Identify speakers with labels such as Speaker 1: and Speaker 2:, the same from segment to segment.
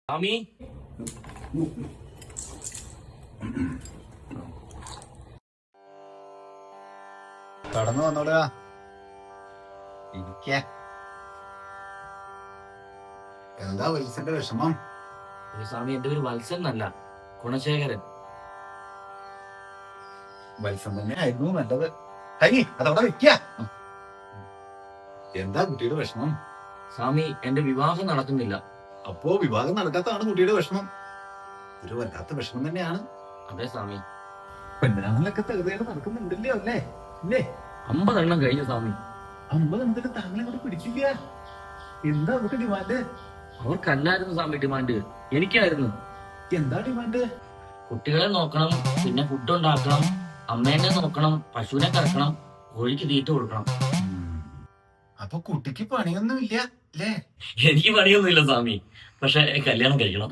Speaker 1: സ്വാമി,
Speaker 2: കടന്നു വന്നോടാ. ഇരിക്ക. എന്താ വത്സന്റെ വിഷമം?
Speaker 1: സ്വാമി, എന്റെ പേര് വത്സൻ എന്നല്ല, ഗുണശേഖരൻ.
Speaker 2: വത്സൻ തന്നെ ആയിരുന്നു നല്ലത്. ഹരി, അതവിടെ വെക്ക. എന്താ കുട്ടിയുടെ വിഷമം?
Speaker 1: സ്വാമി, എന്റെ വിവാഹം നടക്കുന്നില്ല.
Speaker 2: അപ്പോ വിവാഹം നടക്കാത്തതാണ് കുട്ടിയുടെ വിഷമം. ഒരു വല്ലാത്ത വിഷമം തന്നെയാണ്.
Speaker 1: അതെ സ്വാമി.
Speaker 2: പെണ്ണാണലൊക്കെ തെറുതേടെ നടക്കുന്നുണ്ടല്ലോ അല്ലേ? ഇല്ലേ?
Speaker 1: 50 എണ്ണം കഴിഞ്ഞു സ്വാമി.
Speaker 2: 50 എണ്ണത്തിന് താങ്കളെ കൂടെ പിടിച്ചില്ല. എന്താ അവർക്ക് ഡിമാൻഡ്?
Speaker 1: അവർക്കല്ലായിരുന്നു സ്വാമി ഡിമാൻഡ്, എനിക്കായിരുന്നു.
Speaker 2: എന്താ ഡിമാൻഡ്?
Speaker 1: കുട്ടികളെ നോക്കണം, പിന്നെ ഫുഡ് ഉണ്ടാക്കണം, അമ്മേനെ നോക്കണം, പശുവിനെ കറക്കണം, കോഴിക്ക് തീറ്റ കൊടുക്കണം.
Speaker 2: അപ്പൊ കുട്ടിക്ക് പണിയൊന്നും ഇല്ല അല്ലേ?
Speaker 1: എനിക്ക് പണിയൊന്നുമില്ല സ്വാമി, പക്ഷെ കല്യാണം കഴിക്കണം.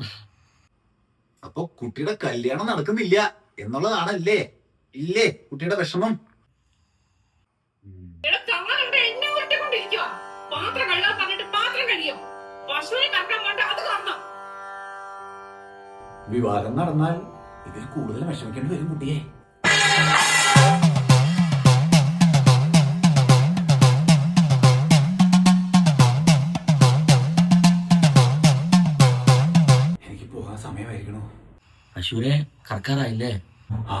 Speaker 2: അപ്പൊ കുട്ടിയുടെ കല്യാണം നടക്കുന്നില്ല എന്നുള്ളതാണല്ലേ ഇല്ലേ കുട്ടിയുടെ വിഷമം? വിവാഹം നടന്നാൽ ഇതിൽ കൂടുതൽ വിഷമിക്കേണ്ടി വരും കുട്ടിയെ. എനിക്ക് പോകാൻ സമയമായിരിക്കണോ?
Speaker 1: പശുവിനെ കറക്കാറായില്ലേ?
Speaker 2: ആ